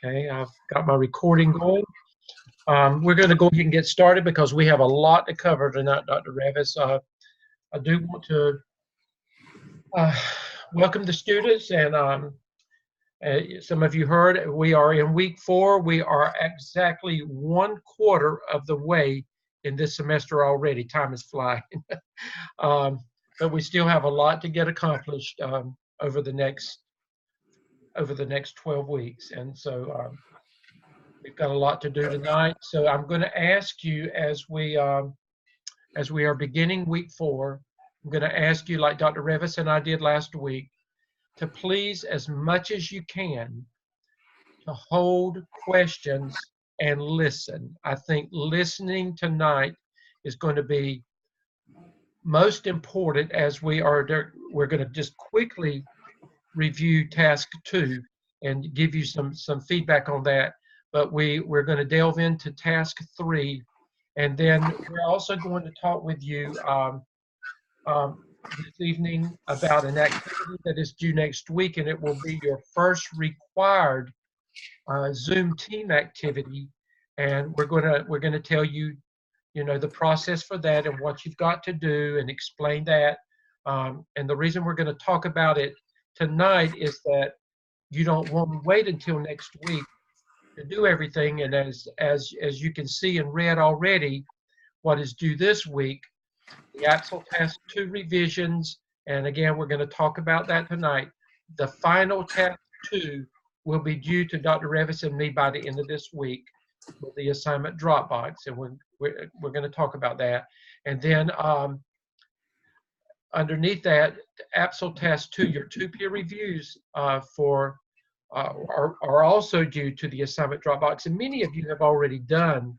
Okay, I've got my recording going. We're going to go ahead and get started because we have a lot to cover tonight, Dr. Revis. I do want to welcome the students, and some of you heard we are in week 4. We are exactly 1/4 of the way in this semester already. Time is flying. But we still have a lot to get accomplished over the next 12 weeks, and so we've got a lot to do tonight. So I'm going to ask you, as we are beginning week 4, I'm going to ask you, like Dr. Revis and I did last week, to please, as much as you can, to hold questions and listen. I think listening tonight is going to be most important, as we're going to just quickly review task 2 and give you some feedback on that. But we're going to delve into task 3, and then we're also going to talk with you this evening about an activity that is due next week, and it will be your first required Zoom team activity. And we're going to tell you, the process for that and what you've got to do, and explain that. And the reason we're going to talk about it tonight is that you don't want to wait until next week to do everything. And as you can see and read already, what is due this week, the Axel Task 2 revisions, and again, we're going to talk about that tonight. The final Task 2 will be due to Dr. Revis and me by the end of this week with the assignment Dropbox, and we're going to talk about that. And then underneath that, Axel Task 2, your 2 peer reviews are also due to the assignment Dropbox, and many of you have already done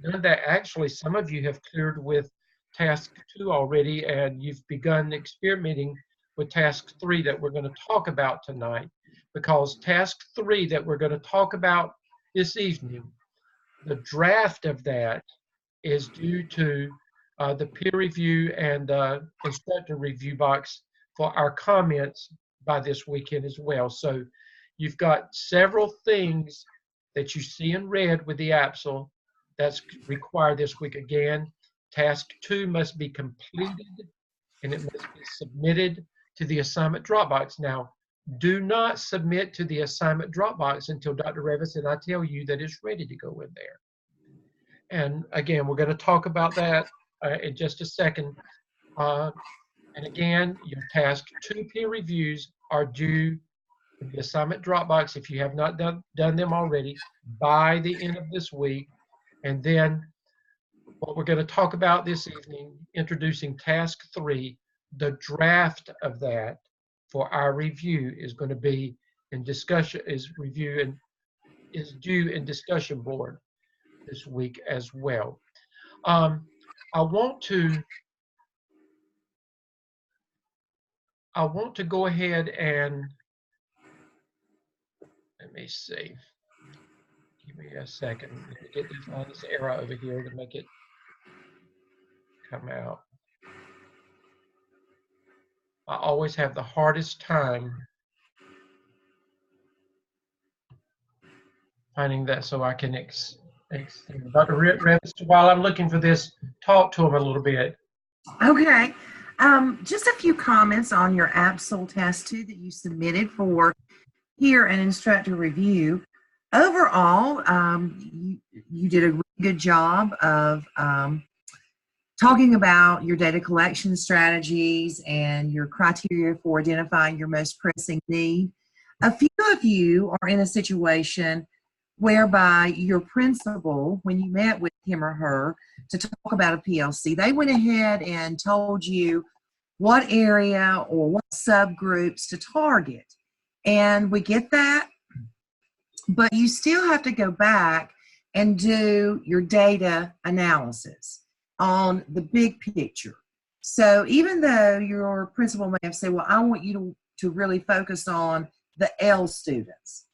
that. Actually, some of you have cleared with task 2 already, and you've begun experimenting with task 3 that we're going to talk about tonight, because task 3 that we're going to talk about this evening, the draft of that is due to the peer review and instructor review box for our comments by this weekend as well. So you've got several things that you see in red with the Axel that's required this week. Again, task 2 must be completed, and it must be submitted to the assignment Dropbox. Now, do not submit to the assignment Dropbox until Dr. Revis and I tell you that it's ready to go in there. And again, we're going to talk about that in just a second. And again, your task 2 peer reviews are due to the assignment Dropbox, if you have not done them already, by the end of this week. And then what we're going to talk about this evening, introducing task 3, the draft of that for our review is going to be in discussion, is due in discussion board this week as well. I want to go ahead and, let me see. Give me a second. Get this arrow over here to make it come out. I always have the hardest time finding that, so I can Dr. Revis, while I'm looking for this, talk to him a little bit. Okay. Just a few comments on your Axel Task 2 that you submitted for here an instructor review. Overall, you did a really good job of talking about your data collection strategies and your criteria for identifying your most pressing need. A few of you are in a situation whereby your principal, when you met with him or her to talk about a PLC, they went ahead and told you what area or what subgroups to target. And we get that, but you still have to go back and do your data analysis on the big picture. So even though your principal may have said, well, I want you to really focus on the L students,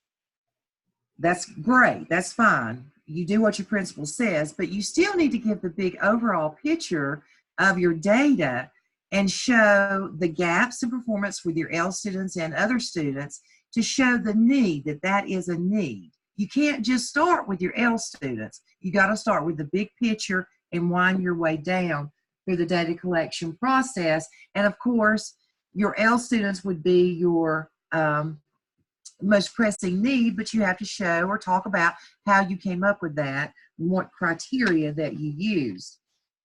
that's great, that's fine. You do what your principal says, but you still need to give the big overall picture of your data and show the gaps in performance with your L students and other students, to show the need, that is a need. you can't just start with your L students. You got to start with the big picture and wind your way down through the data collection process. And of course, your L students would be your most pressing need, but you have to show or talk about how you came up with that and what criteria that you used.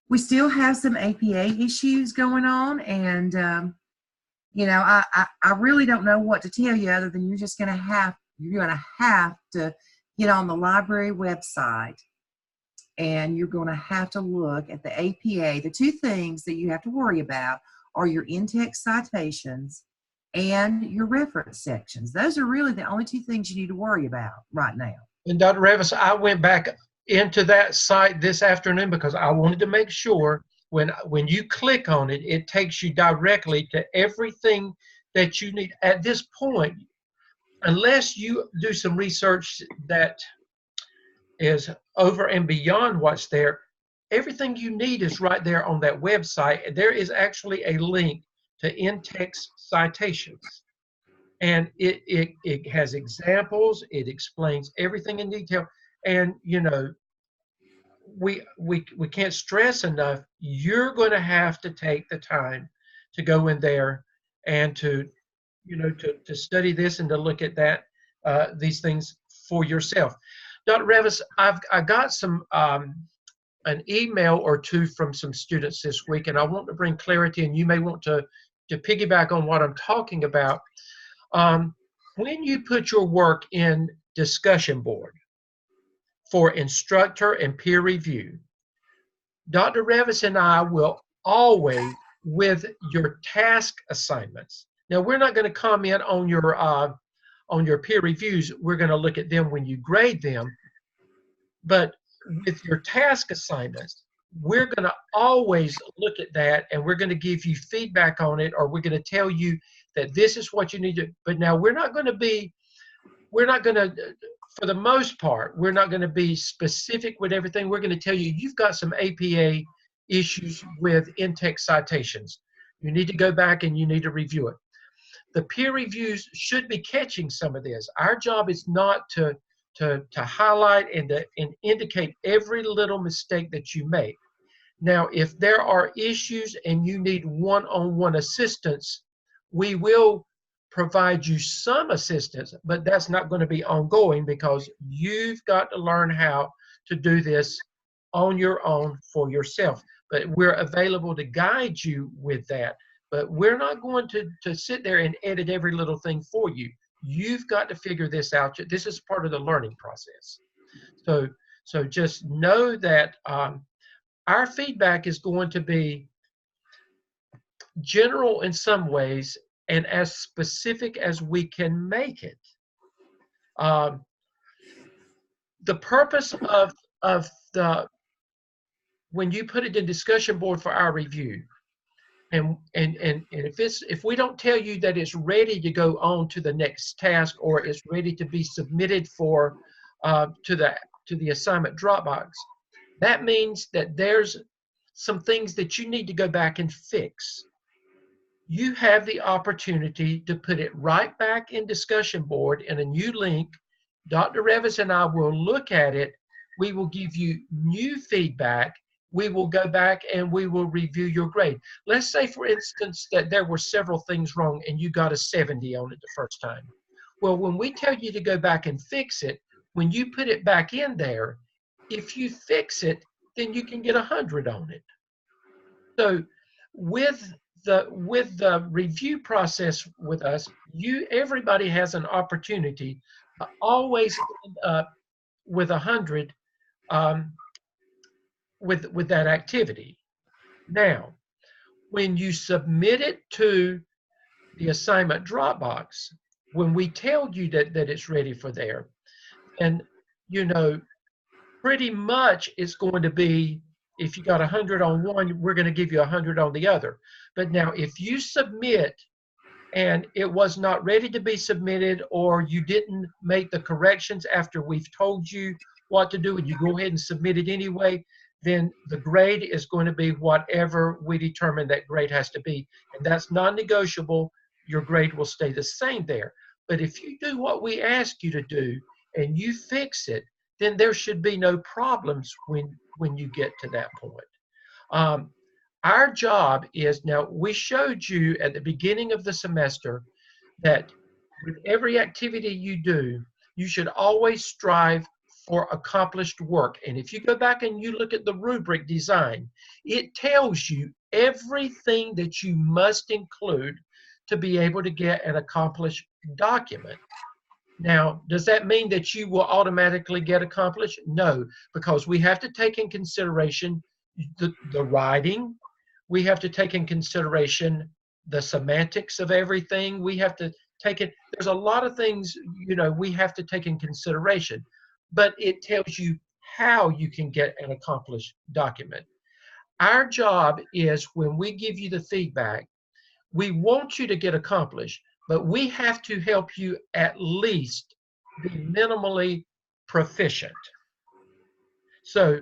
We still have some APA issues going on, and you know, I really don't know what to tell you other than you're gonna have to get on the library website, and you're gonna have to look at the APA. The two things that you have to worry about are your in-text citations and your reference sections. Those are really the only two things you need to worry about right now. And Dr. Revis, I went back into that site this afternoon because I wanted to make sure when you click on it, it takes you directly to everything that you need. At this point, unless you do some research that is over and beyond what's there, everything you need is right there on that website. There is actually a link to in-text citations. And it has examples, it explains everything in detail. And, you know, we can't stress enough, you're going to have to take the time to go in there and to, you know, to study this and to look at that, these things for yourself. Dr. Revis, I got some, an email or two from some students this week, and I want to bring clarity, and you may want to piggyback on what I'm talking about. When you put your work in discussion board for instructor and peer review, Dr. Revis and I will always, with your task assignments. Now, we're not going to comment on your peer reviews. We're going to look at them when you grade them. But with your task assignments, we're going to always look at that, and we're going to give you feedback on it, or we're going to tell you that this is what you need to. But now we're not going to, for the most part, we're not going to be specific with everything. We're going to tell you, you've got some APA issues with in-text citations. You need to go back and you need to review it. The peer reviews should be catching some of this. Our job is not to highlight and indicate every little mistake that you make. Now, if there are issues and you need one-on-one assistance, we will provide you some assistance, but that's not going to be ongoing because you've got to learn how to do this on your own for yourself. But we're available to guide you with that. But we're not going to sit there and edit every little thing for you. You've got to figure this out. This is part of the learning process. So just know that our feedback is going to be general in some ways and as specific as we can make it. The purpose of when you put it in discussion board for our review, and if we don't tell you that it's ready to go on to the next task or it's ready to be submitted for to the assignment Dropbox, that means that there's some things that you need to go back and fix. You have the opportunity to put it right back in discussion board in a new link. Dr. Revis and I will look at it. We will give you new feedback. We will go back and we will review your grade. Let's say, for instance, that there were several things wrong and you got a 70 on it the first time. Well, when we tell you to go back and fix it, when you put it back in there, if you fix it, then you can get 100 on it. So with the review process with us, everybody has an opportunity to always end up with 100 with that activity. Now, when you submit it to the assignment Dropbox, when we tell you that it's ready for there, and you know, pretty much it's going to be, if you got 100 on one, we're going to give you 100 on the other. But now if you submit and it was not ready to be submitted, or you didn't make the corrections after we've told you what to do and you go ahead and submit it anyway, then the grade is going to be whatever we determine that grade has to be. And that's non-negotiable. Your grade will stay the same there. But if you do what we ask you to do, and you fix it, then there should be no problems when you get to that point. Our job is, now we showed you at the beginning of the semester that with every activity you do, you should always strive for accomplished work. And if you go back and you look at the rubric design, it tells you everything that you must include to be able to get an accomplished document. Now, does that mean that you will automatically get accomplished? No, because we have to take in consideration the writing. We have to take in consideration the semantics of everything. We have to take it. There's a lot of things, we have to take in consideration, but it tells you how you can get an accomplished document. Our job is, when we give you the feedback, we want you to get accomplished, but we have to help you at least be minimally proficient. So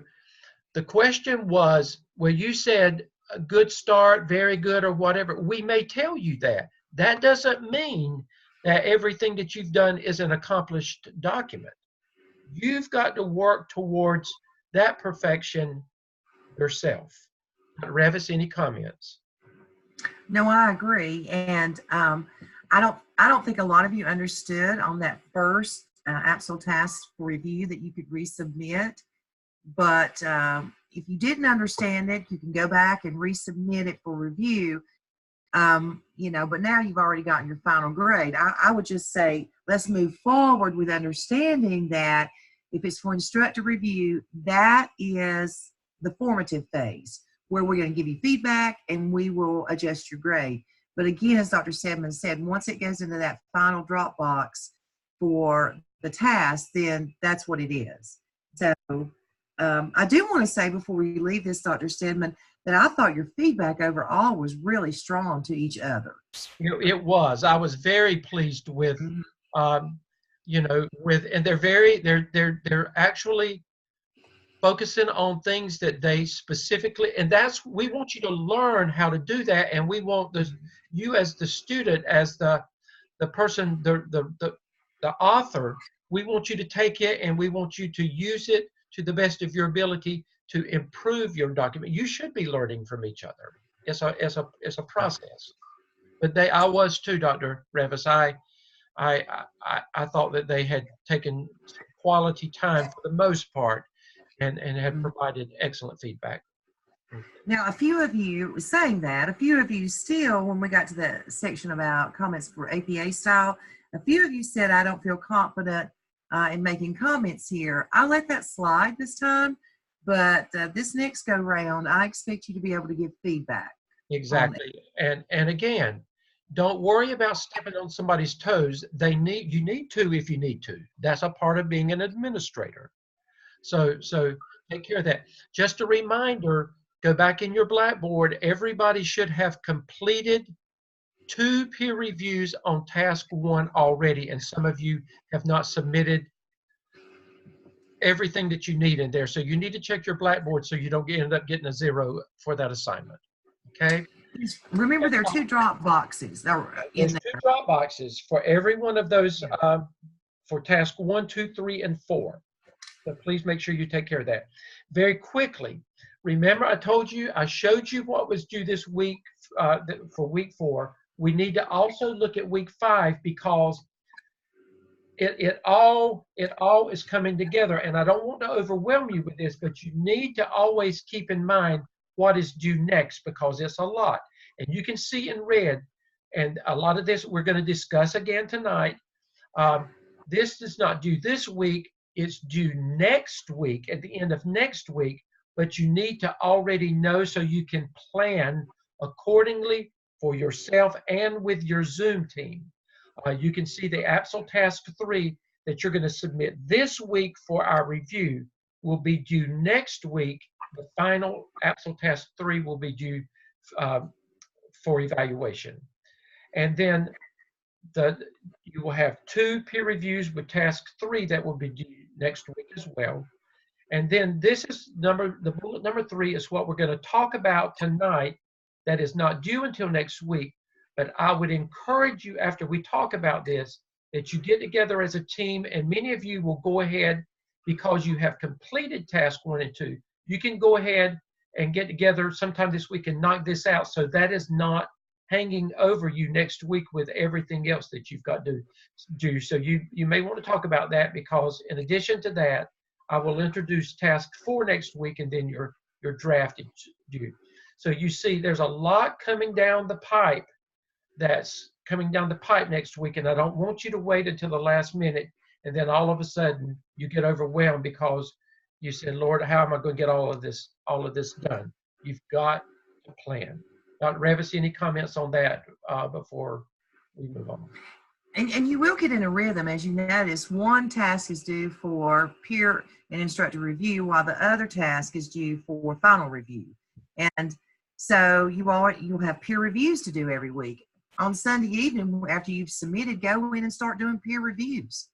the question was, well, you said a good start, very good, or whatever. We may tell you that. That doesn't mean that everything that you've done is an accomplished document. You've got to work towards that perfection yourself. Revis, any comments? No, I agree, and I don't think a lot of you understood on that first Absol task review that you could resubmit. But if you didn't understand it, you can go back and resubmit it for review. But now you've already gotten your final grade. I would just say, let's move forward with understanding that if it's for instructor review, that is the formative phase, where we're going to give you feedback and we will adjust your grade. But again, as Dr. Stedman said, once it goes into that final drop box for the task, then that's what it is. So I do want to say before we leave this, Dr. Stedman, that I thought your feedback overall was really strong to each other. It was. I was very pleased with, and they're actually focusing on things that they specifically, and we want you to learn how to do that, and we want you as the student, as the person, the author, we want you to take it and we want you to use it to the best of your ability to improve your document. You should be learning from each other. It's a process. But I was too, Dr. Revis. I thought that they had taken quality time for the most part and had provided excellent feedback. Now, a few of you still, when we got to the section about comments for APA style, a few of you said, I don't feel confident in making comments here. I'll let that slide this time, but this next go round, I expect you to be able to give feedback. Exactly. And again, don't worry about stepping on somebody's toes. You need to if you need to. That's a part of being an administrator. So take care of that. Just a reminder, go back in your Blackboard. Everybody should have completed 2 peer reviews on task 1 already, and some of you have not submitted everything that you need in there. So you need to check your Blackboard so you don't end up getting a 0 for that assignment. Okay? Remember, there are 2 drop boxes. There's 2 drop boxes for every one of those for task 1, 2, 3, and 4. So please make sure you take care of that. Very quickly, remember I showed you what was due this week for week 4. We need to also look at week 5 because it all is coming together. And I don't want to overwhelm you with this, but you need to always keep in mind what is due next, because it's a lot. And you can see in red, and a lot of this we're going to discuss again tonight. This is not due this week. It's due next week, at the end of next week, but you need to already know so you can plan accordingly for yourself and with your Zoom team. You can see the Absol Task 3 that you're going to submit this week for our review will be due next week. The final Absol Task 3 will be due for evaluation. And then you will have 2 peer reviews with Task 3 that will be due next week as well. And then this is the bullet number 3 is what we're going to talk about tonight that is not due until next week. But I would encourage you, after we talk about this, that you get together as a team, and many of you will go ahead because you have completed task 1 and 2. You can go ahead and get together sometime this week and knock this out, so that is not hanging over you next week with everything else that you've got to do. So you may want to talk about that, because in addition to that, I will introduce task 4 next week, and then your draft is due. So you see there's a lot coming down the pipe that's coming down the pipe next week, and I don't want you to wait until the last minute and then all of a sudden you get overwhelmed because you said, Lord, how am I going to get all of this done? You've got to plan. Dr. Revis, any comments on that before we move on? And you will get in a rhythm. As you notice, one task is due for peer and instructor review, while the other task is due for final review. And so you'll have peer reviews to do every week. On Sunday evening, after you've submitted, go in and start doing peer reviews.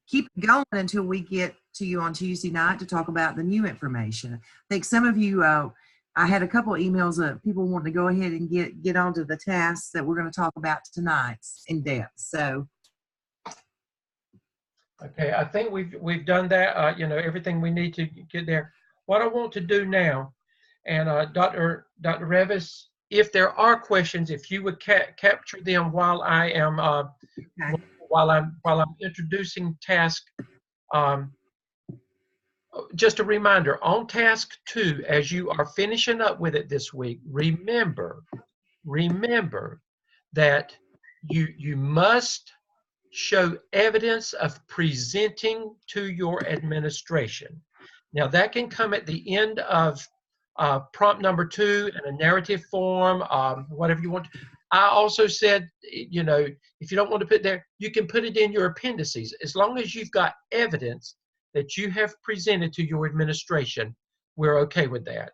Keep it going until we get to you on Tuesday night to talk about the new information. I think some of you, I had a couple of emails of people wanting to go ahead and get onto the tasks that we're going to talk about tonight in depth. So, okay, I think we've done that. Everything we need to get there. What I want to do now, and Dr. Revis, if there are questions, if you would capture them while I am okay. while I'm introducing task. Just a reminder, on task 2, as you are finishing up with it this week, remember that you must show evidence of presenting to your administration. Now that can come at the end of prompt number 2 in a narrative form, whatever you want. I also said, if you don't want to put there, you can put it in your appendices. As long as you've got evidence that you have presented to your administration, we're okay with that.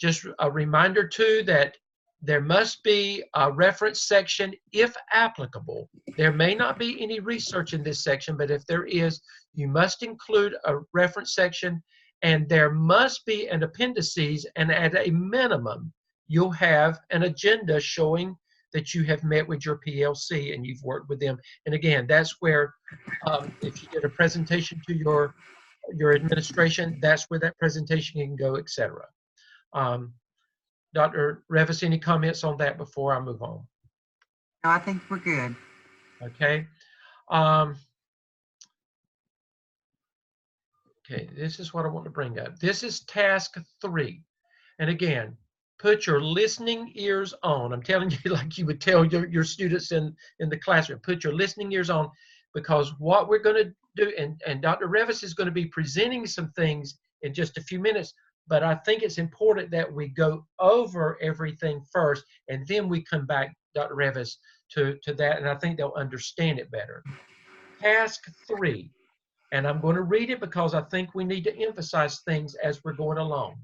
Just a reminder too that there must be a reference section if applicable. There may not be any research in this section, but if there is, you must include a reference section, and there must be an appendices, and at a minimum, you'll have an agenda showing that you have met with your PLC and you've worked with them. And again, that's where, if you did a presentation to your administration, that's where that presentation can go, etc. Dr. Revis, any comments on that before I move on? No, I think we're good. Okay. Okay, this is what I want to bring up. This is task 3. And again, put your listening ears on. I'm telling you, like you would tell your students in the classroom, put your listening ears on, because what we're going to do, and Dr. Revis is going to be presenting some things in just a few minutes, but I think it's important that we go over everything first, and then we come back, Dr. Revis, to that, and I think they'll understand it better. Task 3, and I'm going to read it because I think we need to emphasize things as we're going along.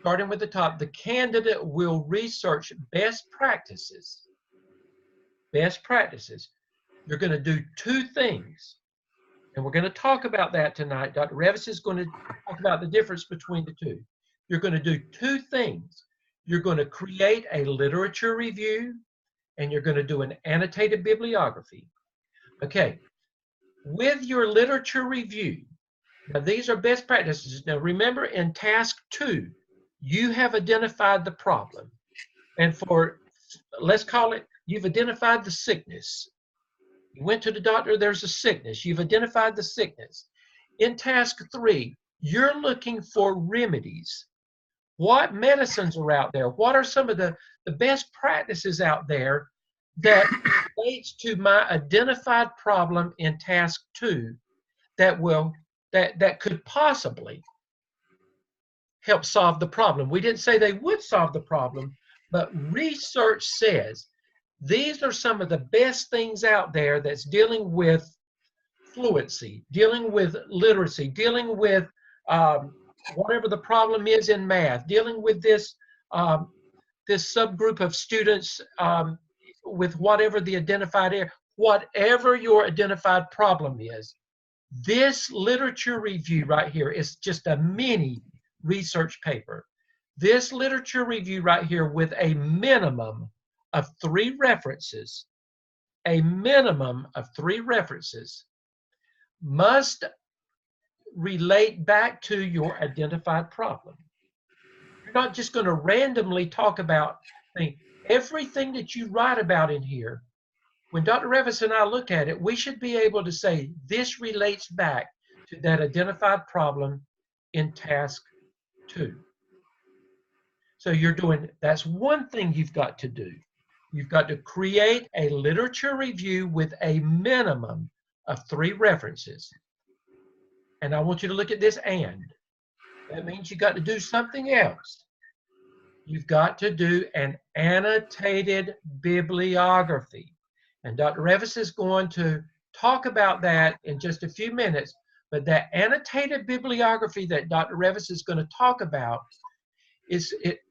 Starting with the top, the candidate will research best practices. Best practices. You're going to do 2 things, and we're going to talk about that tonight. Dr. Revis is going to talk about the difference between the 2. You're going to do 2 things. You're going to create a literature review, and you're going to do an annotated bibliography. Okay, with your literature review, now these are best practices. Now remember, in task 2, you have identified the problem. And let's call it, you've identified the sickness. You went to the doctor, there's a sickness. You've identified the sickness. In task 3, you're looking for remedies. What medicines are out there? What are some of the best practices out there that relates to my identified problem in task 2 that could possibly help solve the problem? We didn't say they would solve the problem, but research says these are some of the best things out there that's dealing with fluency, dealing with literacy, dealing with whatever the problem is in math, dealing with this this subgroup of students with whatever the identified area, whatever your identified problem is. This literature review right here is just a mini research paper. This literature review right here, with a minimum of 3 references, a minimum of 3 references must relate back to your identified problem. You're not just going to randomly talk about things. Everything that you write about in here, when Dr. Revis and I look at it, we should be able to say this relates back to that identified problem in task 2. So you're doing, that's one thing you've got to do. You've got to create a literature review with a minimum of 3 references. And I want you to look at this and. That means you got to do something else. You've got to do an annotated bibliography. And Dr. Revis is going to talk about that in just a few minutes. But that annotated bibliography that Dr. Revis is going to talk about is it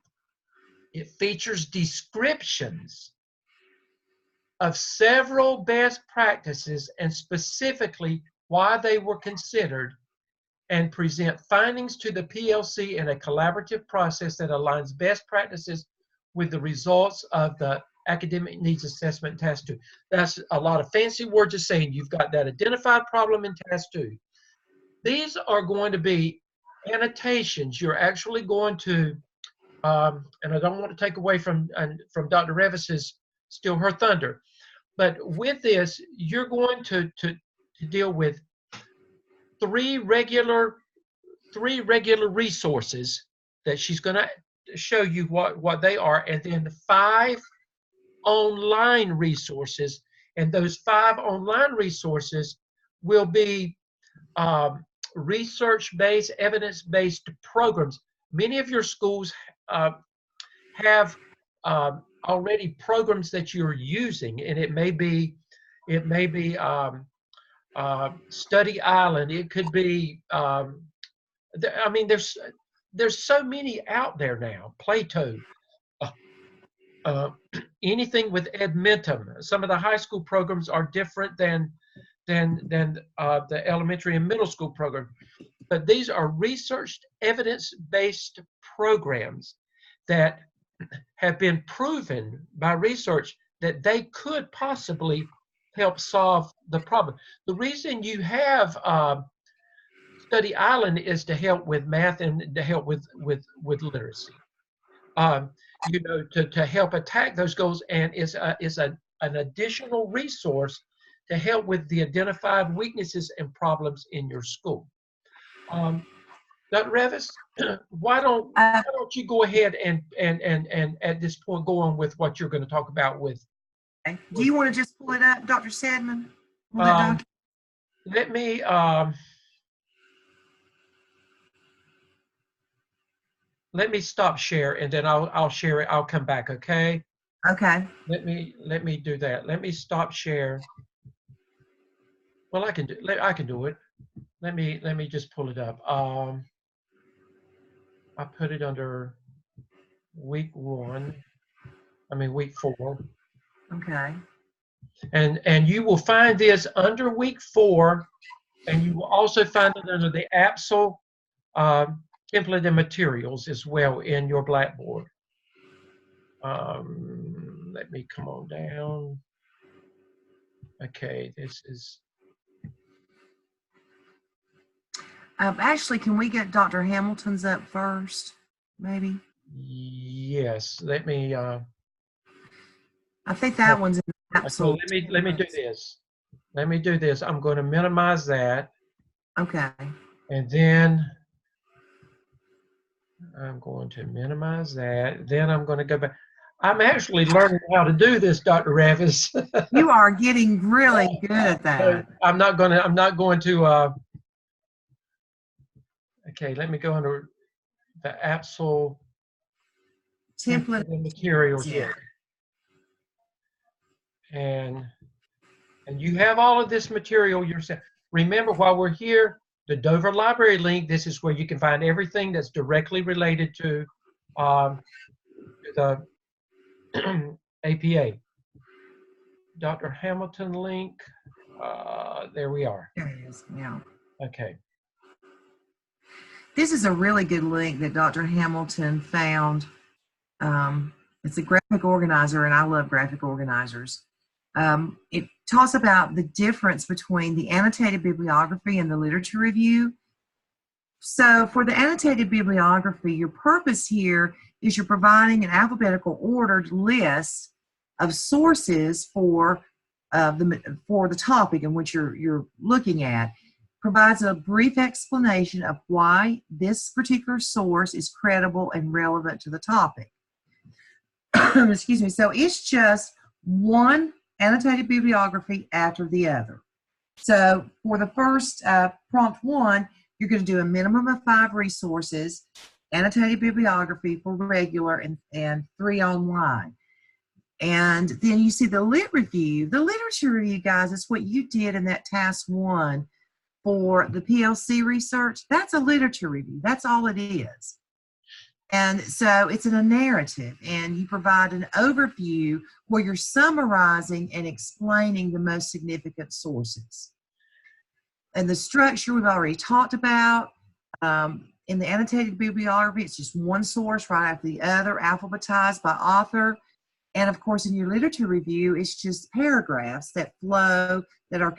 features descriptions of several best practices and specifically why they were considered, and present findings to the PLC in a collaborative process that aligns best practices with the results of the academic needs assessment task 2. That's a lot of fancy words of saying you've got that identified problem in task 2. These are going to be annotations. You're actually going to, and I don't want to take away from Dr. Revis's steal her thunder, but with this, you're going to deal with 3 regular resources that she's going to show you what they are, and then 5 online resources. And those 5 online resources will be research-based, evidence-based programs. Many of your schools have already programs that you're using, and it may be Study Island. It could be, I mean, there's so many out there now. Plato, anything with Edmentum. Some of the high school programs are different than the elementary and middle school program. But these are researched, evidence-based programs that have been proven by research that they could possibly help solve the problem. The reason you have Study Island is to help with math and to help with literacy. You know, to help attack those goals, and is an additional resource to help with the identified weaknesses and problems in your school. Dr. Revis, why don't you go ahead and at this point go on with what you're going to talk about with. Okay. Do you want to just pull it up, Dr. Stedman? Let me stop share, and then I'll share it. I'll come back. Okay. Okay. Let me do that. Let me stop share. Well, I can do it. Let me just pull it up. I put it under week 4. Okay. And you will find this under week 4, and you will also find it under the APSL template and materials as well in your Blackboard. Let me come on down. Okay, this is. Ashley, can we get Dr. Hamilton's up first, maybe? Yes, let me. I think that one's in the APSL. Okay, let me do this. Let me do this. I'm going to minimize that. Okay. And then I'm going to minimize that. Then I'm going to go back. I'm actually learning how to do this, Dr. Revis. You are getting really good at that. So I'm not going to. Okay, let me go under the APSL template and materials. Yeah. And you have all of this material yourself. Remember, while we're here, the Dover Library link, this is where you can find everything that's directly related to the APA. Dr. Hamilton link, there we are. There it is, yeah. Okay. This is a really good link that Dr. Hamilton found It's a graphic organizer, and I love graphic organizers. It talks about the difference between the annotated bibliography and the literature review. So for the annotated bibliography, your purpose here is you're providing an alphabetical ordered list of sources for the topic in which you're looking at. Provides a brief explanation of why this particular source is credible and relevant to the topic. Excuse me. So it's just one annotated bibliography after the other. So for the first prompt 1, you're going to do a minimum of 5 resources, annotated bibliography for regular, and 3 online. And then you see the lit review. The literature review, guys, is what you did in that task 1 for the PLC research. That's a literature review. That's all it is. And so it's in a narrative, and you provide an overview where you're summarizing and explaining the most significant sources. And the structure we've already talked about. In the annotated bibliography, it's just one source right after the other, alphabetized by author. And of course, in your literature review, it's just paragraphs that flow, that are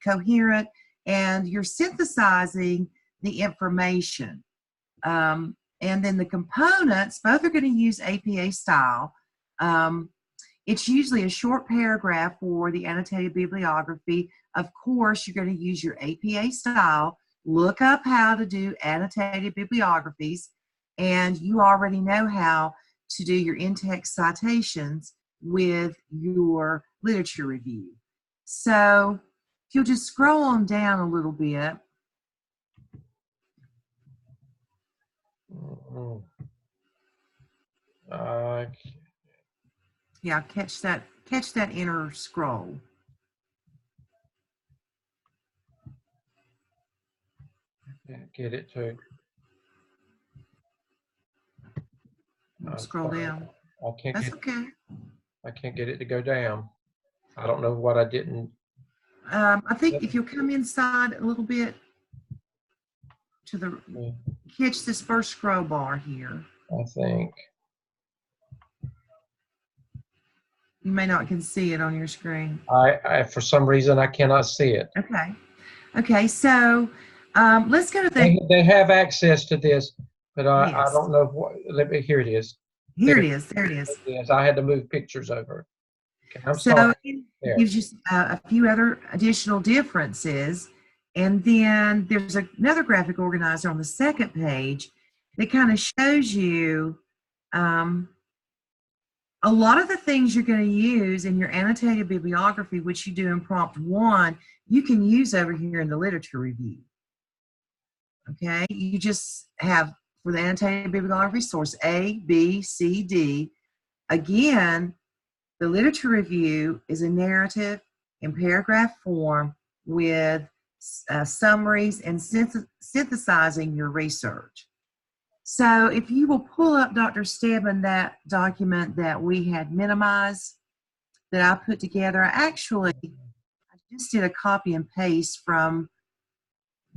coherent, and you're synthesizing the information. And then the components, both are going to use APA style. It's usually a short paragraph for the annotated bibliography. Of course, you're going to use your APA style. Look up how to do annotated bibliographies, and you already know how to do your in-text citations with your literature review. So if you'll just scroll on down a little bit. Yeah, catch that inner scroll. Get it too. Scroll down. I can't. That's okay. I can't get it to go down. I don't know what I didn't. I think if you'll come inside a little bit to the, catch this first scroll bar here. I think. You may not can see it on your screen. I for some reason I cannot see it. Okay. Okay. So let's go to the. They have access to this, but Yes. I don't know what. Here it is. Here it is. There it is. Yes, I had to move pictures over. Okay, I'm So sorry. it gives you a few other additional differences. And then there's another graphic organizer on the second page that kind of shows you a lot of the things you're going to use in your annotated bibliography, which you do in prompt 1, you can use over here in the literature review. Okay, you just have for the annotated bibliography source A, B, C, D. Again, the literature review is a narrative in paragraph form with summaries and synthesizing your research. So if you will pull up, Dr. Stebbin, that document that we had minimized that I put together, I just did a copy and paste from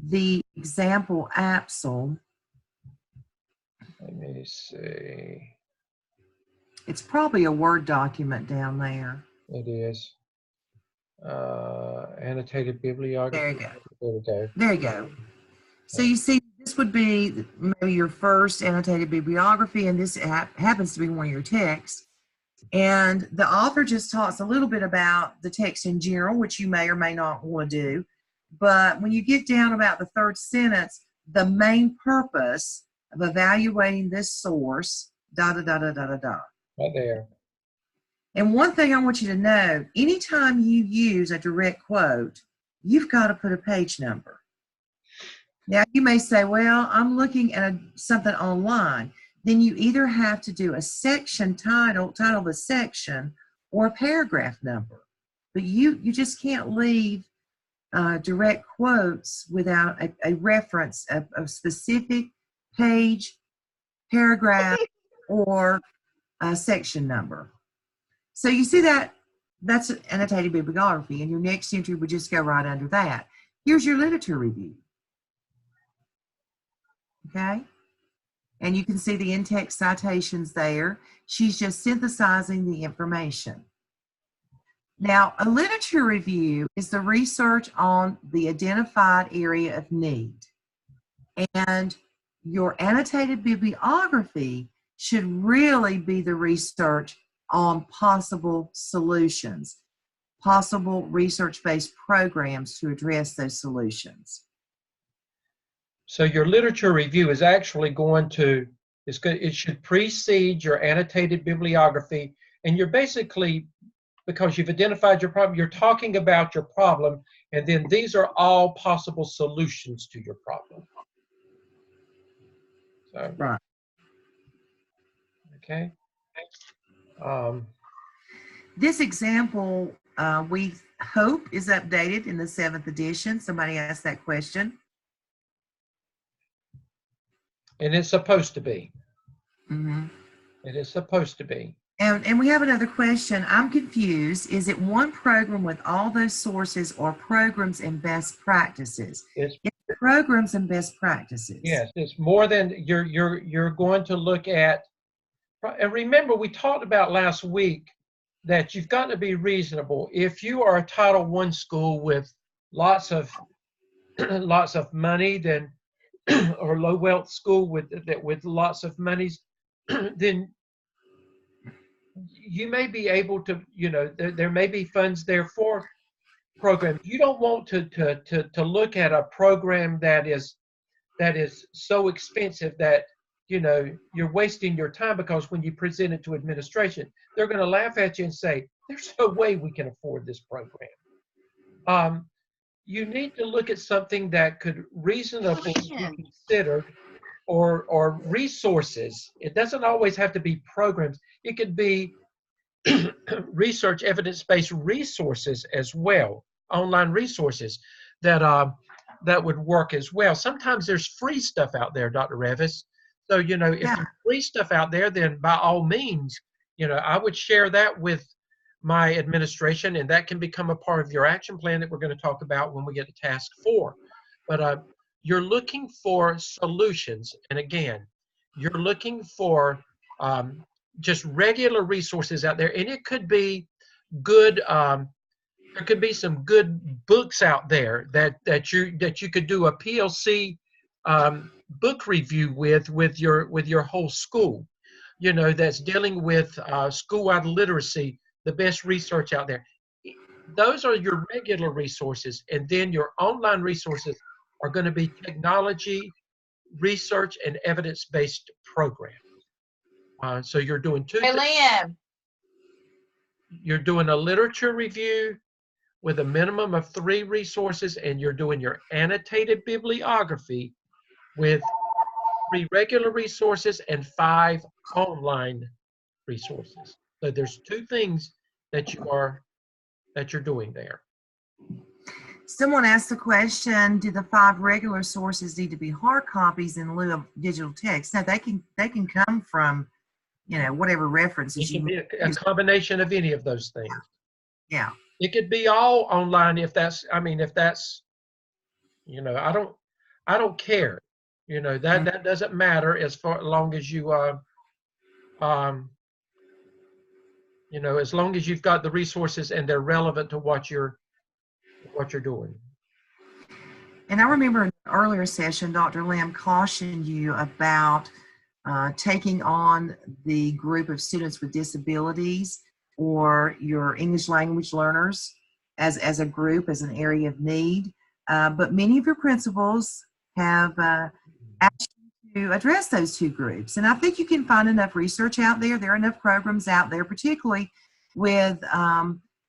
the example APSL. Let me see. It's probably a Word document down there. It is. Annotated bibliography. There you go. There we go. There you go. So you see, this would be maybe your first annotated bibliography, and this happens to be one of your texts. And the author just talks a little bit about the text in general, which you may or may not want to do. But when you get down about the third sentence, the main purpose of evaluating this source, da da da da da da da. Right there. And one thing I want you to know, anytime you use a direct quote, you've got to put a page number. Now, you may say, well, I'm looking at something online. Then you either have to do a section title of a section, or a paragraph number. But you just can't leave direct quotes without a reference of a specific page, paragraph, or a section number. So you see that's annotated bibliography, and your next entry would just go right under that. Here's your literature review. Okay? And you can see the in-text citations there. She's just synthesizing the information. Now, a literature review is the research on the identified area of need. And your annotated bibliography should really be the research on possible solutions, possible research-based programs to address those solutions. So your literature review is actually going to, it should precede your annotated bibliography, and you're basically, because you've identified your problem, you're talking about your problem, and then these are all possible solutions to your problem. So, Right. Okay. This example, we hope is updated in the 7th edition. Somebody asked that question. And it's supposed to be. Mm-hmm. It is supposed to be. And we have another question. I'm confused. Is it one program with all those sources or programs and best practices? It's programs and best practices. Yes, it's more than you're going to look at. And remember, we talked about last week that you've got to be reasonable. If you are a Title I school with lots of money, then or low wealth school with lots of monies, then you may be able to, there may be funds there for programs. You don't want to look at a program that is so expensive that you're wasting your time, because when you present it to administration, they're going to laugh at you and say, there's no way we can afford this program. You need to look at something that could reasonably be considered, or resources. It doesn't always have to be programs. It could be research, evidence-based resources as well, online resources that would work as well. Sometimes there's free stuff out there, Dr. Revis. So, if there's free stuff out there, then by all means, I would share that with my administration, and that can become a part of your action plan that we're going to talk about when we get to task 4. But you're looking for solutions. And again, you're looking for just regular resources out there. And it could be good, there could be some good books out there that you could do a PLC book review with your whole school, that's dealing with school-wide literacy, the best research out there. Those are your regular resources, and then your online resources are going to be technology, research, and evidence-based programs. So you're doing two things. Liam. You're doing a literature review with a minimum of 3 resources, and you're doing your annotated bibliography with 3 regular resources and 5 online resources. So there's 2 things that you're doing there. Someone asked the question, do the 5 regular sources need to be hard copies in lieu of digital text? No, they can come from, whatever references It can you be a combination of any of those things. Yeah. It could be all online if that's, I don't care. That doesn't matter as long as you, as long as you've got the resources and they're relevant to what you're doing. And I remember in an earlier session, Dr. Lamb cautioned you about taking on the group of students with disabilities or your English language learners as a group, as an area of need. But many of your principals have asked you to address those 2 groups. And I think you can find enough research out there. There are enough programs out there, particularly with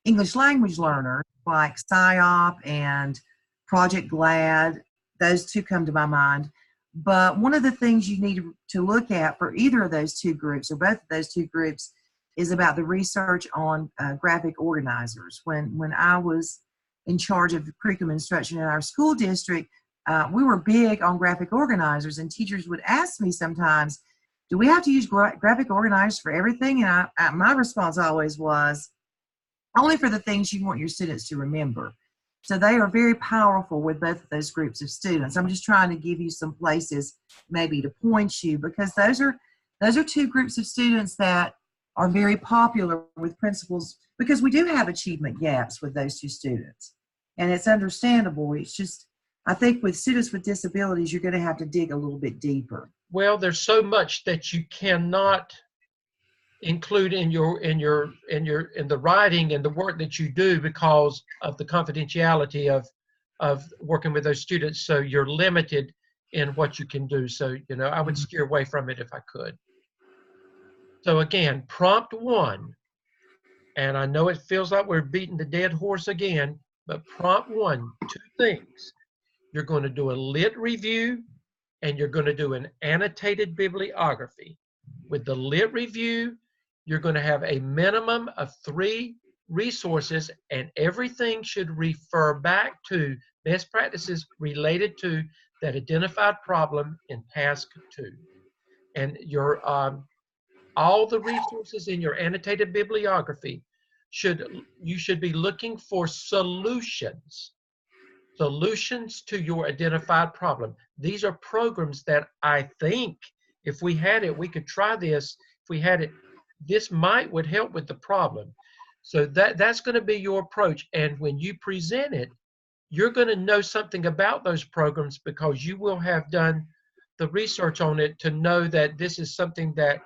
English language learners like SciOp and Project GLAD. Those 2 come to my mind. But one of the things you need to look at for either of those 2 groups, or both of those 2 groups, is about the research on graphic organizers. When I was in charge of the curriculum instruction in our school district, we were big on graphic organizers, and teachers would ask me sometimes, do we have to use graphic organizers for everything? And my response always was, only for the things you want your students to remember. So they are very powerful with both of those groups of students. I'm just trying to give you some places maybe to point you, because those are two groups of students that are very popular with principals, because we do have achievement gaps with those two students. And it's understandable. It's just, I think with students with disabilities, you're going to have to dig a little bit deeper. Well, there's so much that you cannot include in the writing and the work that you do because of the confidentiality of working with those students. So you're limited in what you can do. So, you know, I would steer away from it if I could. So again, prompt 1, and I know it feels like we're beating the dead horse again, but prompt 1, 2 things. You're going to do a lit review and you're going to do an annotated bibliography. With the lit review, you're going to have a minimum of 3 resources, and everything should refer back to best practices related to that identified problem in task 2. And your all the resources in your annotated bibliography you should be looking for solutions to your identified problem. These are programs that I think if we had it, we could try this. If we had it, this would help with the problem. So that's going to be your approach. And when you present it, you're going to know something about those programs because you will have done the research on it to know that this is something that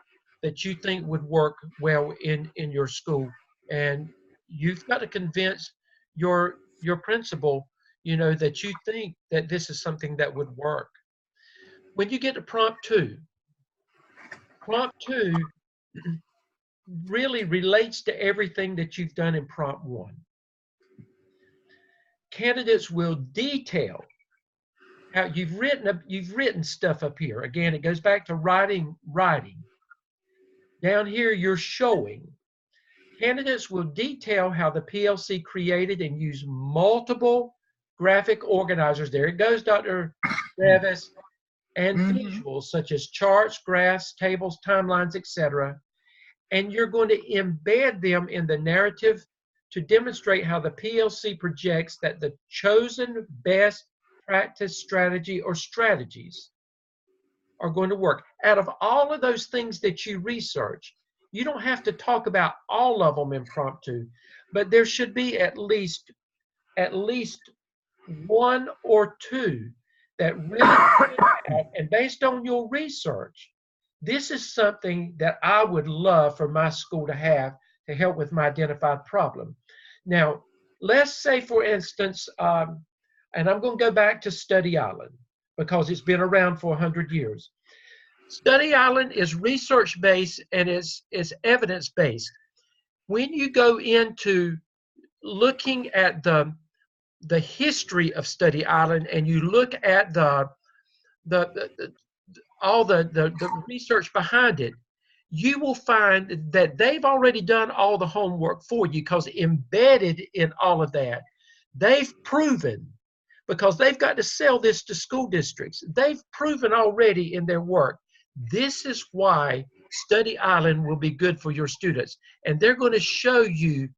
you think would work well in your school. And you've got to convince your principal, you know, that you think that this is something that would work. When you get to prompt 2 really relates to everything that you've done in prompt 1. Candidates will detail how you've written stuff up here. Again, it goes back to writing. Down here, you're showing. Candidates will detail how the PLC created and used multiple graphic organizers. There it goes, Dr. Revis. And visuals such as charts, graphs, tables, timelines, etc. And you're going to embed them in the narrative to demonstrate how the PLC projects that the chosen best practice strategy or strategies are going to work. Out of all of those things that you research, you don't have to talk about all of them impromptu, but there should be at least 1 or 2 that really out, and based on your research, this is something that I would love for my school to have to help with my identified problem. Now, let's say, for instance, and I'm going to go back to Study Island because it's been around for 100 years. Study Island is research-based and is evidence-based. When you go into looking at the history of Study Island and you look at all the research behind it, you will find that they've already done all the homework for you, because embedded in all of that, they've proven, because they've got to sell this to school districts, they've proven already in their work, this is why Study Island will be good for your students. And they're going to show you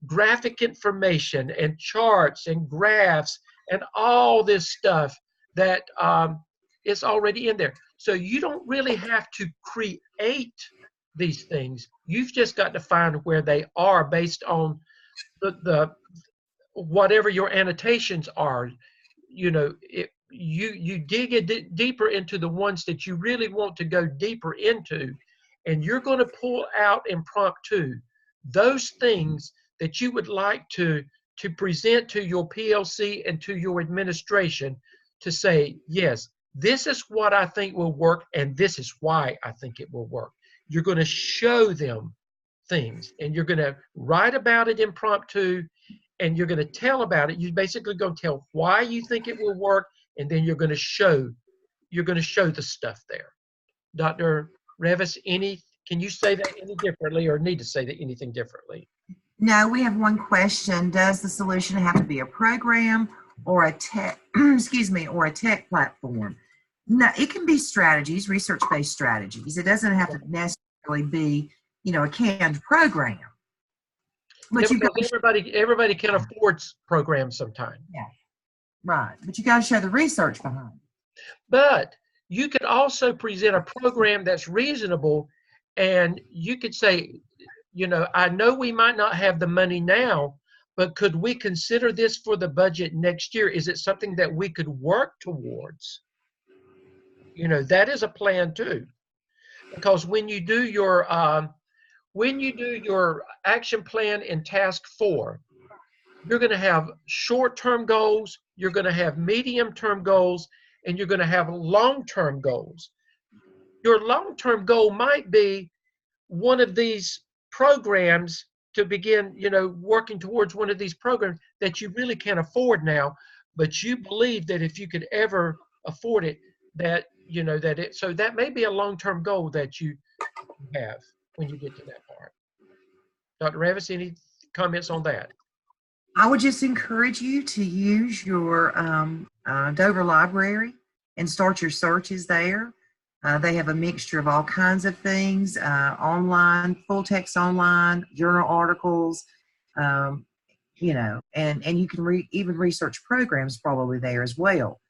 graphic information and charts and graphs and all this stuff that is already in there. So you don't really have to create these things. You've just got to find where they are based on the whatever your annotations are. You know, you dig deeper into the ones that you really want to go deeper into, and you're going to pull out in prompt 2 those things that you would like to present to your PLC and to your administration to say, yes, this is what I think will work, and this is why I think it will work. You're going to show them things, and you're going to write about it in prompt 2, and you're going to tell about it. You're basically going to tell why you think it will work, and then you're going to show the stuff there. Dr. Revis, can you say that any differently, or need to say that anything differently? No, we have one question. Does the solution have to be a program or a tech, or a tech platform? No, it can be strategies, research-based strategies. It doesn't have to necessarily be, a canned program. But you because guys, everybody can afford programs sometimes. yeah, right. But you got to show the research behind it. But you could also present a program that's reasonable, and you could say, I know we might not have the money now, but could we consider this for the budget next year? Is it something that we could work towards? That is a plan too. Because when you do your action plan in task 4, you're going to have short-term goals, you're going to have medium-term goals, and you're going to have long-term goals. Your long-term goal might be one of these programs to begin, working towards one of these programs that you really can't afford now, but you believe that if you could ever afford it, so that may be a long-term goal that you have when you get to that part. Dr. Ravis, any comments on that? I would just encourage you to use your Dover Library and start your searches there. They have a mixture of all kinds of things, online, full text online, journal articles, and you can even research programs probably there as well.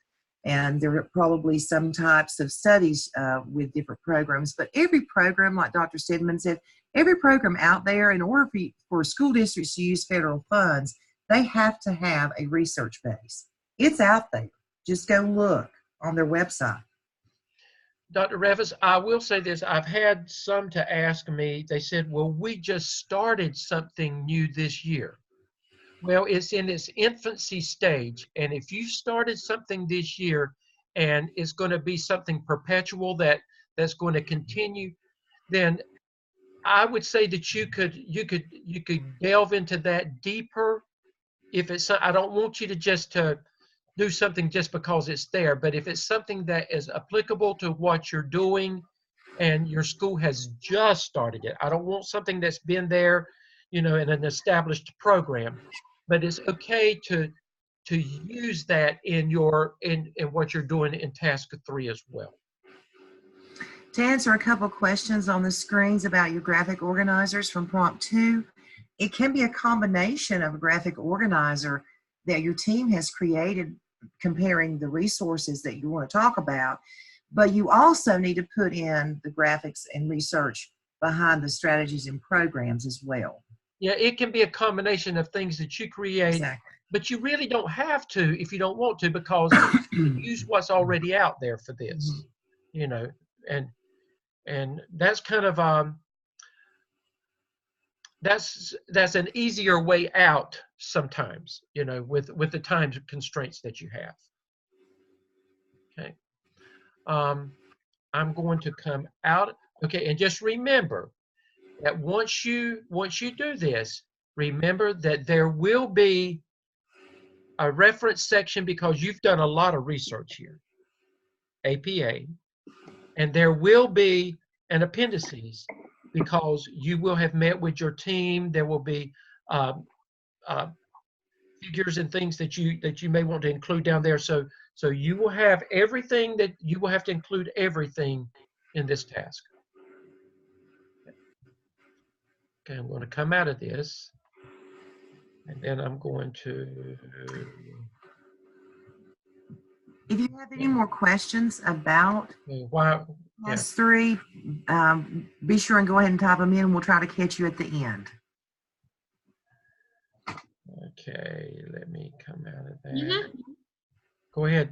And there are probably some types of studies with different programs, but every program, like Dr. Stedman said, every program out there, in order for school districts to use federal funds, they have to have a research base. It's out there. Just go look on their website. Dr. Ravis, I will say this. I've had some to ask me, they said, well, we just started something new this year. Well, it's in its infancy stage. And if you started something this year and it's going to be something perpetual that's going to continue, then I would say that you could delve into that deeper. I don't want you to just to do something just because it's there, but if it's something that is applicable to what you're doing and your school has just started it, I don't want something that's been there, in an established program, but it's okay to use that in what you're doing in task 3 as well. To answer a couple questions on the screens about your graphic organizers from prompt 2, it can be a combination of a graphic organizer that your team has created comparing the resources that you want to talk about, but you also need to put in the graphics and research behind the strategies and programs as well. Yeah, it can be a combination of things that you create, exactly. But you really don't have to if you don't want to, because you use what's already out there for this, and that's kind of that's an easier way out sometimes, with the time constraints that you have. Okay. I'm going to come out. Okay, and just remember that once you do this, remember that there will be a reference section, because you've done a lot of research here, APA, and there will be an appendices because you will have met with your team. There will be figures and things that you may want to include down there. So you will have everything that you will have to include everything in this task. Okay, I'm going to come out of this, and then I'm going to. If you have any more questions about task 3, be sure and go ahead and type them in, and we'll try to catch you at the end. Okay, let me come out of that. Go ahead,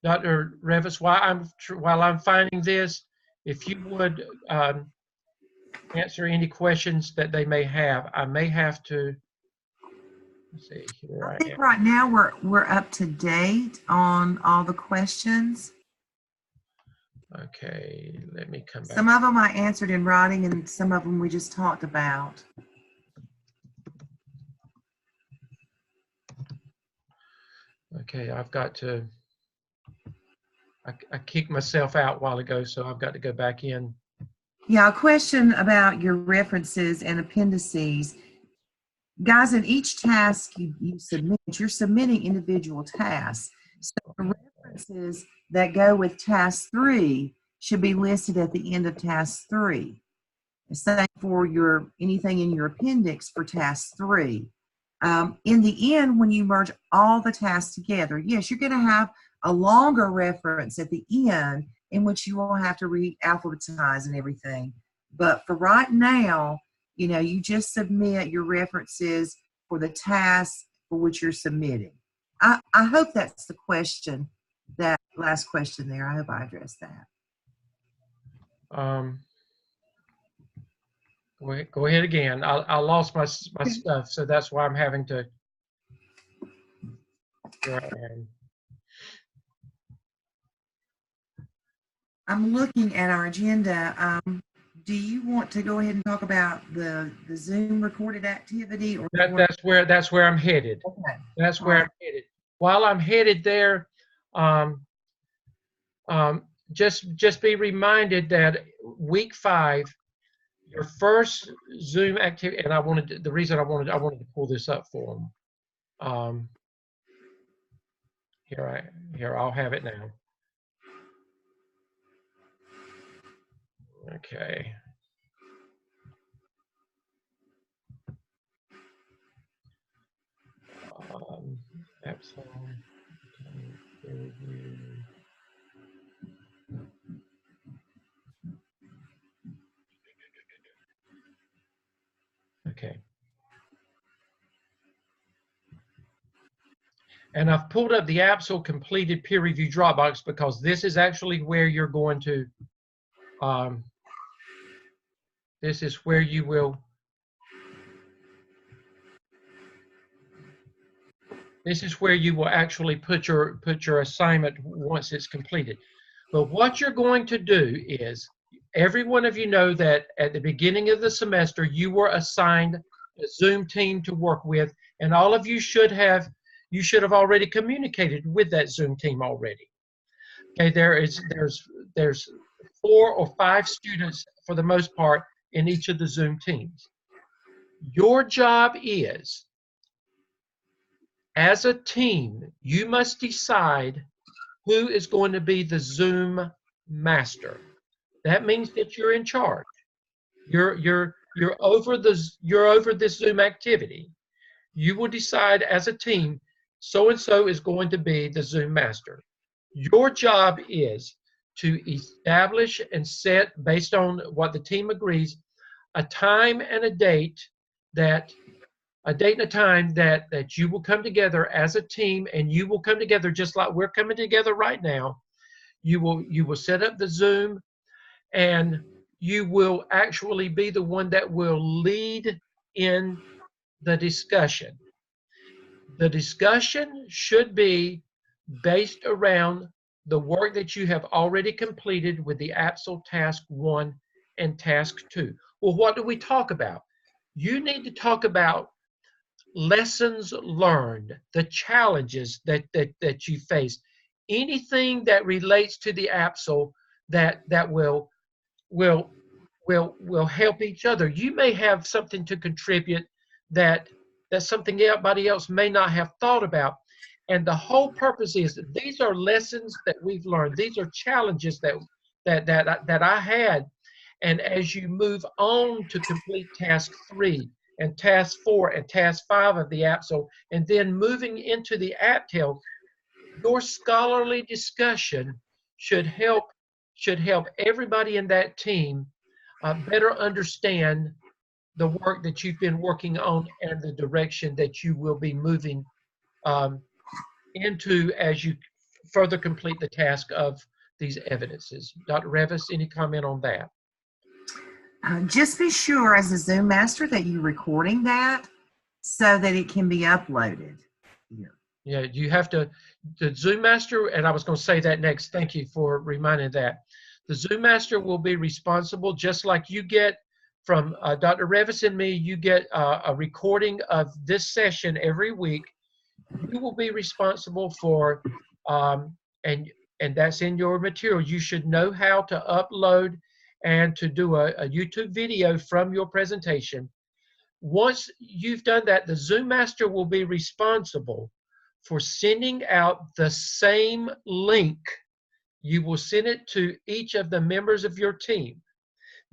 Dr. Ravis. While I'm finding this, if you would answer any questions that they may have. I may have to. Let's see here. I think right now we're up to date on all the questions. Okay, let me come back. Some of them I answered in writing, and some of them we just talked about. Okay, I've got to. I kicked myself out a while ago, so I've got to go back in. Yeah, a question about your references and appendices. Guys, in each task you submit, you're submitting individual tasks. So the references that go with task 3 should be listed at the end of task 3. same for your anything in your appendix for task 3. In the end, when you merge all the tasks together, yes, you're going to have a longer reference at the end in which you will have to re-alphabetize and everything. But for right now, you just submit your references for the tasks for which you're submitting. I hope that's the question, that last question there. I hope I addressed that. Go ahead again. I lost my stuff, so that's why I'm having to. I'm looking at our agenda. Do you want to go ahead and talk about the Zoom recorded activity, or that's where I'm headed. Okay. That's where I'm headed. While I'm headed there, just be reminded that week 5, your first Zoom activity, and the reason I wanted to pull this up for them. Here I'll have it now. Okay. Okay. And I've pulled up the APSL completed peer review Dropbox because this is actually where you're going to, this is where you will, actually put your assignment once it's completed. But what you're going to do is, every one of you know that at the beginning of the semester, you were assigned a Zoom team to work with, and all of you should have already communicated with that Zoom team already. Okay, there's 4 or 5 students for the most part in each of the Zoom teams. Your job is, as a team, you must decide who is going to be the Zoom master. That means that you're in charge. You're over this Zoom activity. You will decide as a team, so and so is going to be the Zoom master. Your job is to establish and set, based on what the team agrees, a time and a date and a time that you will come together as a team, and you will come together just like we're coming together right now. You will set up the Zoom, and you will actually be the one that will lead in the discussion. The discussion should be based around the work that you have already completed with the APSL Task 1 and Task 2. Well, what do we talk about? You need to talk about lessons learned, the challenges that you face, anything that relates to the APSL that will help each other. You may have something to contribute that something everybody else may not have thought about. And the whole purpose is that these are lessons that we've learned. These are challenges that I had. And as you move on to complete Task 3 and Task 4 and Task 5 of the APSL, and then moving into the APTEL, your scholarly discussion should help everybody in that team better understand the work that you've been working on and the direction that you will be moving into as you further complete the task of these evidences. Dr. Revis, any comment on that? Just be sure as a Zoom master that you're recording that so that it can be uploaded here. Yeah, you have to, the Zoom master, and I was going to say that next. Thank you for reminding that. The Zoom master will be responsible, just like you get from Dr. Revis and me, you get a recording of this session every week. You will be responsible for, and that's in your material. You should know how to upload and to do a YouTube video from your presentation. Once you've done that, the Zoom master will be responsible for sending out the same link. You will send it to each of the members of your team.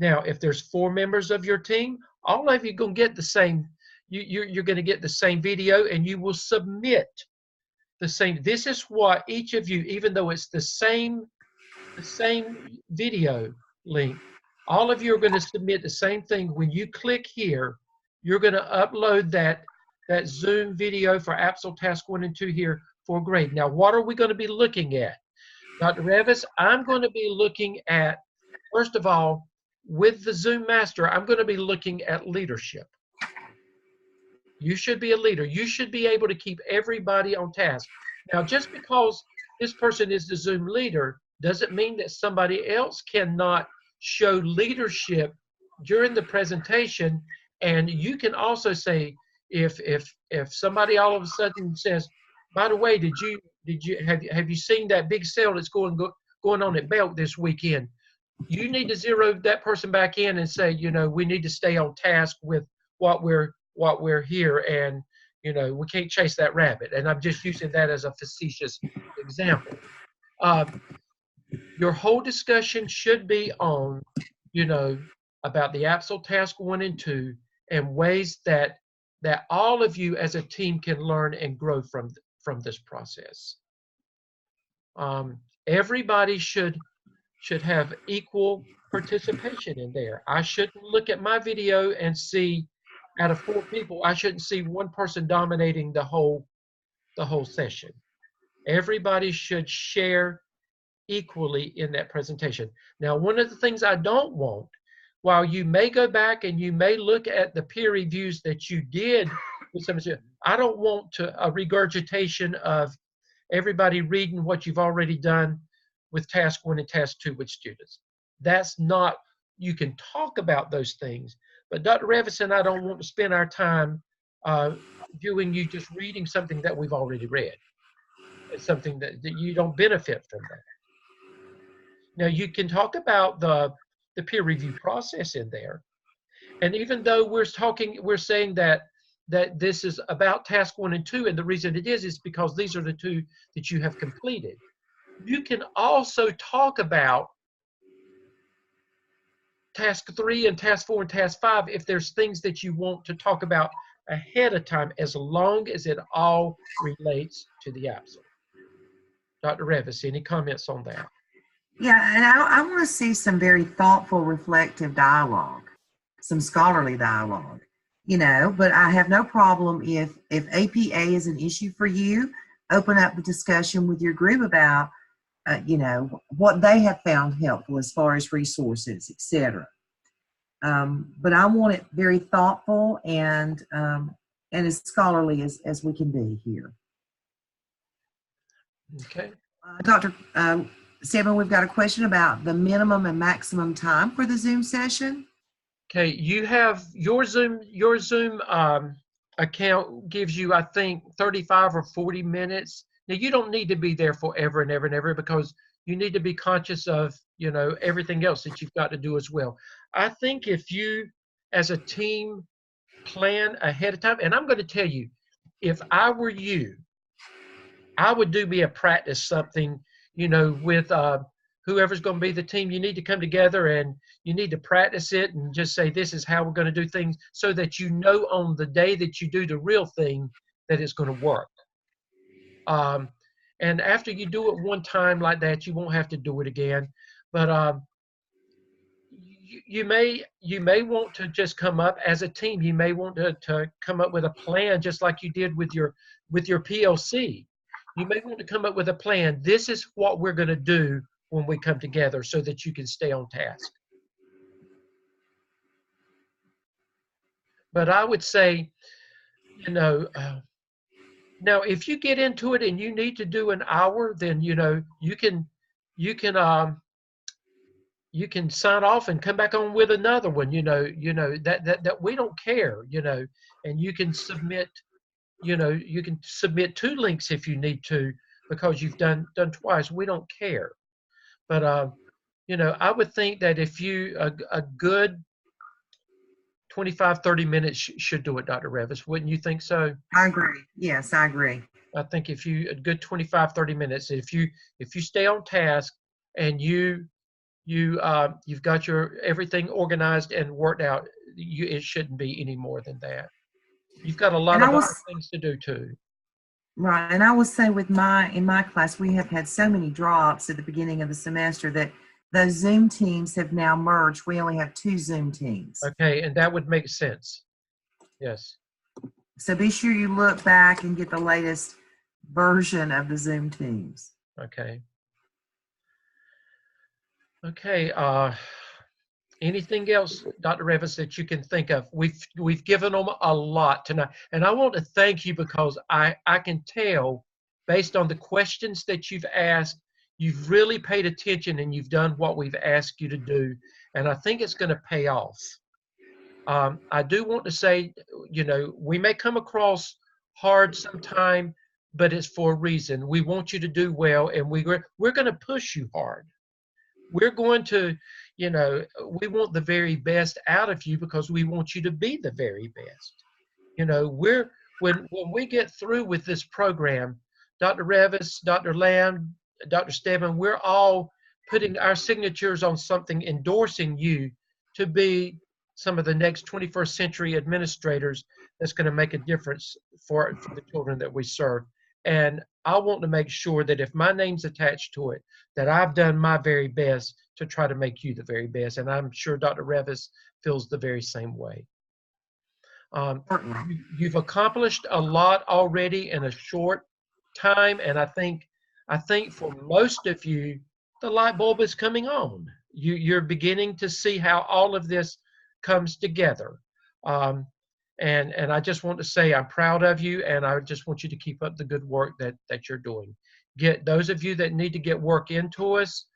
Now, if there's 4 members of your team, all of you going to get the same, you're going to get the same video, and you will submit the same. This is what each of you, even though it's the same video link, all of you are going to submit the same thing. When you click here, you're going to upload that Zoom video for APSL Task 1 and 2 here for grade. Now, what are we going to be looking at? Dr. Revis, I'm going to be looking at, first of all, with the Zoom Master, I'm going to be looking at leadership. You should be a leader. You should be able to keep everybody on task. Now, just because this person is the Zoom leader doesn't mean that somebody else cannot show leadership during the presentation. And you can also say, if somebody all of a sudden says, by the way, have you seen that big sale that's going on at Belk this weekend? You need to zero that person back in and say, we need to stay on task with what we're here, and we can't chase that rabbit. And I'm just using that as a facetious example. Your whole discussion should be on, about the APSL Task 1 and 2 and ways that all of you as a team can learn and grow from this process. Everybody should have equal participation in there. I shouldn't look at my video and see, out of 4 people, I shouldn't see one person dominating the whole session. Everybody should share equally in that presentation. Now, one of the things I don't want, while you may go back and you may look at the peer reviews that you did with some, I don't want a regurgitation of everybody reading what you've already done with Task 1 and Task 2 with students. That's not, you can talk about those things, but Dr. Revis and I don't want to spend our time viewing you just reading something that we've already read. It's something that you don't benefit from that. Now, you can talk about the peer review process in there. And even though we're saying that this is about Task 1 and 2, and the reason it is because these are the 2 that you have completed. You can also talk about Task 3 and Task 4 and Task 5 if there's things that you want to talk about ahead of time, as long as it all relates to the APSL. Dr. Revis, any comments on that? Yeah, and I want to see some very thoughtful, reflective dialogue, some scholarly dialogue, but I have no problem if APA is an issue for you, open up the discussion with your group about, what they have found helpful as far as resources, etc. But I want it very thoughtful and as scholarly as we can be here. Okay. Dr. Stephen, we've got a question about the minimum and maximum time for the Zoom session. Okay, you have your Zoom account gives you, I think, 35 or 40 minutes. Now, you don't need to be there forever and ever and ever, because you need to be conscious of, everything else that you've got to do as well. I think if you, as a team, plan ahead of time, and I'm going to tell you, if I were you, I would do me a practice something, with whoever's going to be the team. You need to come together and you need to practice it and just say, this is how we're going to do things, so that on the day that you do the real thing that it's going to work. And after you do it one time like that, you won't have to do it again. But you may want to just come up as a team. You may want to come up with a plan, just like you did with your PLC. You may want to come up with a plan. This is what we're going to do when we come together, so that you can stay on task. But I would say, now if you get into it and you need to do an hour, then you can sign off and come back on with another one. That we don't care. And you can submit. You can submit 2 links if you need to, because you've done twice. We don't care. But I would think that if you a good 25-30 minutes should do it, Dr. Revis. Wouldn't you think so? I agree. Yes, I agree. I think if you a good 25-30 minutes, if you stay on task and you you've got your everything organized and worked out. It shouldn't be any more than that. You've got a lot And of other things to do too. right, and I will say in my class, we have had so many drops at the beginning of the semester that those Zoom teams have now merged. We only have 2 Zoom teams. Okay, and that would make sense. Yes. So be sure you look back and get the latest version of the Zoom teams. Okay. Okay. Anything else, Dr. Revis, that you can think of? We've given them a lot tonight, and I want to thank you because I can tell, based on the questions that you've asked, you've really paid attention and you've done what we've asked you to do, and I think it's going to pay off. I do want to say, we may come across hard sometime, but it's for a reason. We want you to do well, and we're going to push you hard. We're going to, we want the very best out of you because we want you to be the very best. When we get through with this program, Dr. Revis, Dr. Lamb, Dr. Stebbin, we're all putting our signatures on something endorsing you to be some of the next 21st century administrators that's going to make a difference for the children that we serve. And I want to make sure that if my name's attached to it, that I've done my very best to try to make you the very best. And I'm sure Dr. Revis feels the very same way. You've accomplished a lot already in a short time, and I think for most of you, the light bulb is coming on. You're beginning to see how all of this comes together. And I just want to say I'm proud of you, and I just want you to keep up the good work that you're doing. Get those of you that need to get work into us,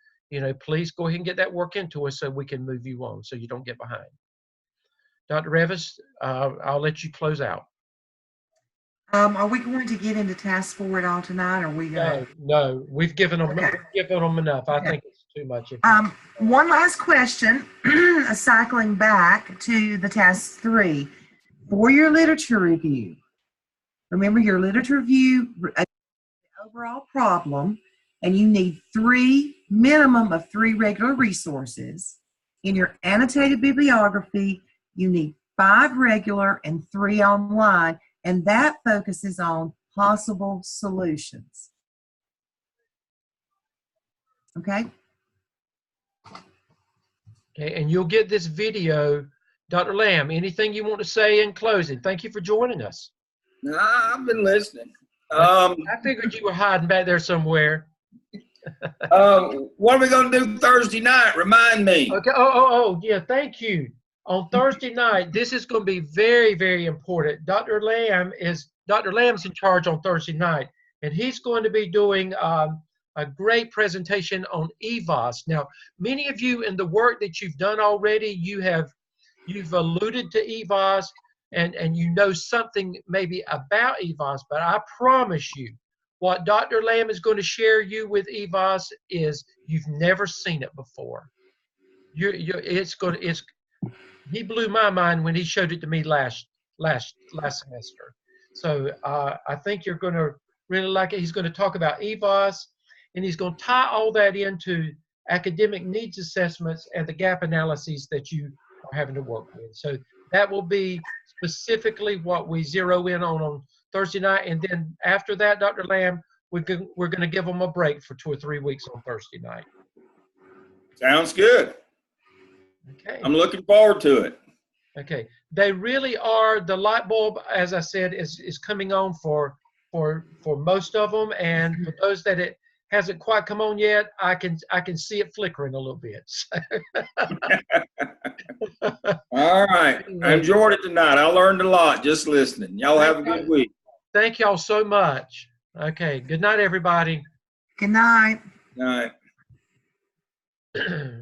please go ahead and get that work into us so we can move you on so you don't get behind. Dr. Revis, I'll let you close out. Are we going to get into task 4 at all tonight? Or are we going? No, we've given them enough. I think it's too much. One last question, cycling back to the task 3. For your literature review, remember your literature review, the overall problem, and you need minimum of 3 regular resources. In your annotated bibliography, you need 5 regular and 3 online, and that focuses on possible solutions. Okay? Okay, and you'll get this video. Dr. Lamb, anything you want to say in closing? Thank you for joining us. No, I've been listening. I figured you were hiding back there somewhere. What are we going to do Thursday night? Remind me. Okay. Yeah. Thank you. On Thursday night, this is going to be very, very important. Dr. Lamb's in charge on Thursday night, and he's going to be doing a great presentation on EVOS. Now, many of you in the work that you've done already, you've alluded to EVOS, and you know something maybe about EVOS, but I promise you, what Dr. Lamb is going to share you with EVOS is you've never seen it before. He blew my mind when he showed it to me last semester. So I think you're going to really like it. He's going to talk about EVOS, and he's going to tie all that into academic needs assessments and the gap analyses that you are having to work with. So that will be specifically what we zero in on Thursday night. And then after that, Dr. Lamb, we're going to give them a break for 2 or 3 weeks on Thursday night. Sounds good. Okay. I'm looking forward to it. Okay. They really are, the light bulb, as I said, is coming on for most of them. And for those that it hasn't quite come on yet, I can see it flickering a little bit. All right. I enjoyed it tonight. I learned a lot just listening. Y'all have a good week. Thank y'all so much. Okay. Good night, everybody. Good night. Good night.